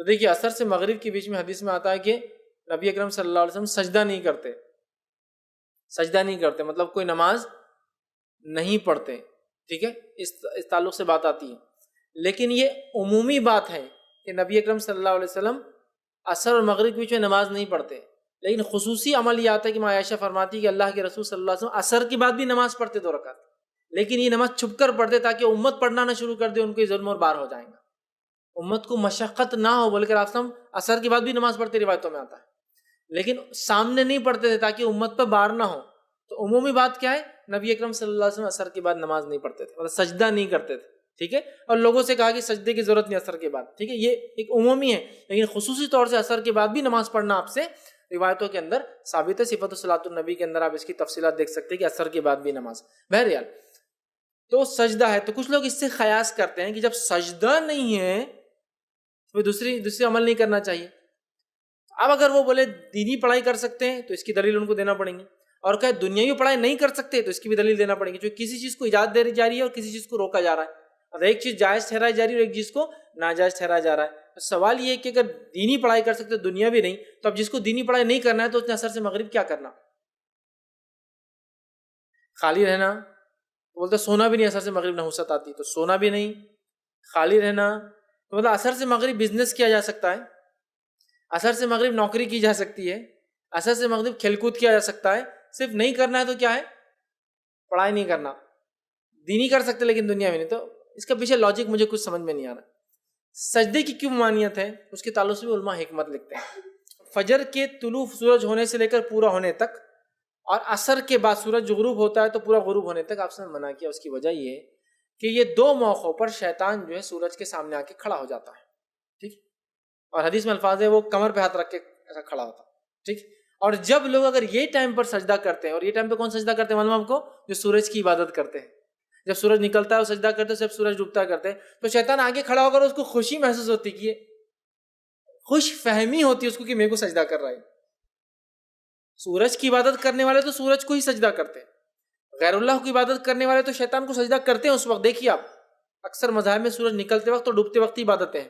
تو دیکھیے اثر سے مغرب کے بیچ میں حدیث میں آتا ہے کہ نبی اکرم صلی اللہ علیہ وسلم سجدہ نہیں کرتے، سجدہ نہیں کرتے مطلب کوئی نماز نہیں پڑھتے، ٹھیک ہے، اس تعلق سے بات آتی ہے۔ لیکن یہ عمومی بات ہے کہ نبی اکرم صلی اللہ علیہ وسلم عصر اور مغرب کے بیچ میں نماز نہیں پڑھتے، لیکن خصوصی عمل یہ آتا ہے کہ ماں عائشہ فرماتی ہے کہ اللہ کے رسول صلی اللہ علیہ وسلم عصر کے بعد بھی نماز پڑھتے 2 رکعت، لیکن یہ نماز چھپ کر پڑھتے تاکہ امت پڑھنا نہ شروع کر دے، ان کے ظلم اور بار ہو جائیں گا، امت کو مشقت نہ ہو، بول کر آپ عصر کے بعد بھی نماز پڑھتے روایتوں میں آتا ہے، لیکن سامنے نہیں پڑھتے تھے تاکہ امت پہ بار نہ ہو۔ تو عمومی بات کیا ہے، نبی اکرم صلی اللہ علیہ وسلم عصر کے بعد نماز نہیں پڑھتے تھے، مطلب سجدہ نہیں کرتے تھے، ٹھیک ہے، اور لوگوں سے کہا کہ سجدے کی ضرورت نہیں عصر کے بعد، ٹھیک ہے، یہ ایک عمومی ہے، لیکن خصوصی طور سے عصر کے بعد بھی نماز پڑھنا آپ سے روایتوں کے اندر ثابت ہے۔ صفت صلاۃ النبی کے اندر آپ اس کی تفصیلات دیکھ سکتے ہیں کہ عصر کے بعد بھی نماز۔ بہرحال تو سجدہ ہے، تو کچھ لوگ اس سے قیاس کرتے ہیں کہ جب سجدہ نہیں ہے تو دوسری عمل نہیں کرنا چاہیے۔ اب اگر وہ بولے دینی پڑھائی کر سکتے ہیں تو اس کی دلیل ان کو دینا پڑیں گی، اور کہ دنیاوی پڑھائی نہیں کر سکتے تو اس کی بھی دلیل دینا پڑیں گی، جو کسی چیز کو اجازت دے جا رہی ہے اور کسی چیز کو روکا جا رہا ہے، اور ایک چیز جائز ٹھہرائی جا رہی ہے اور ایک چیز کو ناجائز ٹھہرایا جا رہا ہے۔ تو سوال یہ ہے کہ اگر دینی پڑھائی کر سکتے دنیا بھی نہیں، تو اب جس کو دینی پڑھائی نہیں کرنا ہے تو اس نے عصر سے مغرب کیا کرنا؟ خالی رہنا، بولتے سونا بھی نہیں، عصر سے مغرب نحوست آتی تو سونا بھی نہیں، خالی رہنا، تو مطلب عصر سے مغرب بزنس کیا جا سکتا ہے، عصر سے مغرب نوکری کی جا سکتی ہے، عصر سے مغرب کھیل کود کیا جا سکتا ہے، صرف نہیں کرنا ہے تو کیا ہے؟ پڑھائی نہیں کرنا، دینی کر سکتے لیکن دنیا میں نہیں۔ تو اس کا پیچھے لاجک مجھے کچھ سمجھ میں نہیں آ رہا۔ سجدے کی کیوں ممانعت ہے اس کے تعلق سے بھی علماء حکمت لکھتے ہیں۔ فجر کے طلوع سورج ہونے سے لے کر پورا ہونے تک، اور عصر کے بعد سورج غروب ہوتا ہے تو پورا غروب ہونے تک آپ سے منع کیا۔ اس کی وجہ یہ ہے کہ یہ 2 موقعوں پر شیطان جو ہے سورج کے سامنے آ کے کھڑا ہو جاتا ہے، ٹھیک، اور حدیث میں الفاظ ہے وہ کمر پہ ہاتھ رکھ کے ایسا کھڑا ہوتا ہے، ٹھیک، اور جب لوگ اگر یہ ٹائم پر سجدہ کرتے ہیں، اور یہ ٹائم پہ کون سجدہ کرتے ہیں معلوم آپ کو؟ جو سورج کی عبادت کرتے ہیں، جب سورج نکلتا ہے وہ سجدہ کرتے ہیں، جب سورج ڈوبتا کرتے ہیں، تو شیطان آگے کھڑا ہو کر اس کو خوشی محسوس ہوتی کہ خوش فہمی ہوتی ہے اس کو کہ میرے کو سجدہ کر رہا ہے۔ سورج کی عبادت کرنے والے تو سورج کو ہی سجدہ کرتے ہیں، غیر اللہ کی عبادت کرنے والے تو شیطان کو سجدہ کرتے ہیں اس وقت۔ دیکھیے آپ اکثر مذاہب میں سورج نکلتے وقت اور ڈوبتے وقت ہی عبادتیں ہیں،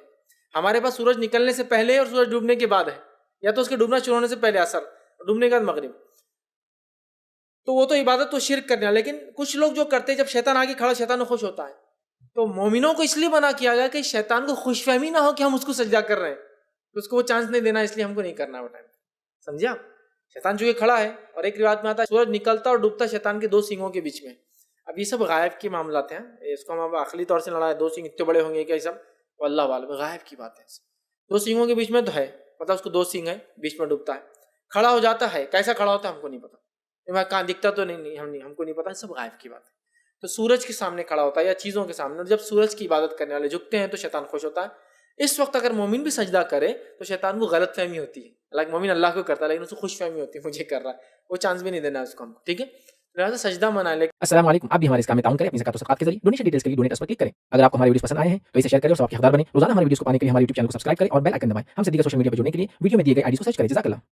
ہمارے پاس سورج نکلنے سے پہلے اور سورج ڈوبنے کے بعد ہے، یا تو اس کے ڈوبنا شروع ہونے سے پہلے عصر، ڈوبنے کے بعد مغرب، تو وہ تو عبادت تو شرک کرنے والا۔ لیکن کچھ لوگ جو کرتے ہیں جب شیطان آگے کھڑا شیطان خوش ہوتا ہے، تو مومنوں کو اس لیے منع کیا گیا کہ شیطان کو خوش فہمی نہ ہو کہ ہم اس کو سجدہ کر رہے ہیں، تو اس کو وہ چانس نہیں دینا، اس لیے ہم کو نہیں کرنا وہ ٹائم، سمجھے آپ؟ شیطان جو یہ کھڑا ہے، اور ایک روایت میں آتا ہے سورج نکلتا اور ڈوبتا شیطان کے 2 سینگوں کے بیچ میں۔ اب یہ سب غائب کے معاملات ہیں، اس کو ہم عقلی طور سے لڑا ہے 2 سینگ اتنے بڑے ہوں گے کہ سب اللہ عالم، غائب کی بات ہے۔ 2 سینگوں کے بیچ میں تو ہے، مطلب اس کو 2 سینگ ہے، بیچ میں ڈوبتا ہے، کھڑا ہو جاتا ہے، کیسا کھڑا ہوتا ہے ہم کو نہیں پتا، کہاں دکھتا تو نہیں، ہم کو نہیں پتا، سب غائب کی بات ہے۔ تو سورج کے سامنے کھڑا ہوتا ہے یا چیزوں کے سامنے، اور جب سورج کی عبادت کرنے والے جھکتے ہیں تو شیطان خوش ہوتا ہے۔ اس وقت اگر مومن بھی سجدہ کرے تو شیطان کو غلط فہمی ہوتی ہے، حالانکہ مومن اللہ کو کرتا ہے لیکن اس کو خوش فہمی ہوتی ہے مجھے کر رہا ہے، وہ چانس بھی نہیں دینا اس کو ہم کو، ٹھیک ہے، لہٰذا سجدہ منع ہے۔ السلام علیکم، آپ بھی ہمارے اس کام میں تعاون کریں اپنی زکات و صدقات کے ذریعے۔ ڈونیشن ڈیٹیلز کے لیے ڈونیٹ اس پر کلک کریں۔ اگر آپ کو ہمارے ویڈیوز پسند آئے ہیں تو اسے شیئر کریں اور ثواب کے حقدار بنیں۔ روزانہ ہمارے ویڈیوز کو پانے کے لیے ہمارے یوٹیوب چینل کو سبسکرائب کریں اور بیل آئکن دبائیں۔ ہم سے دیگر سوشل میڈیا پہ جڑنے کے لیے ویڈیو میں دیے گئے آئی ڈی کو سرچ کریں۔ جزاک اللہ۔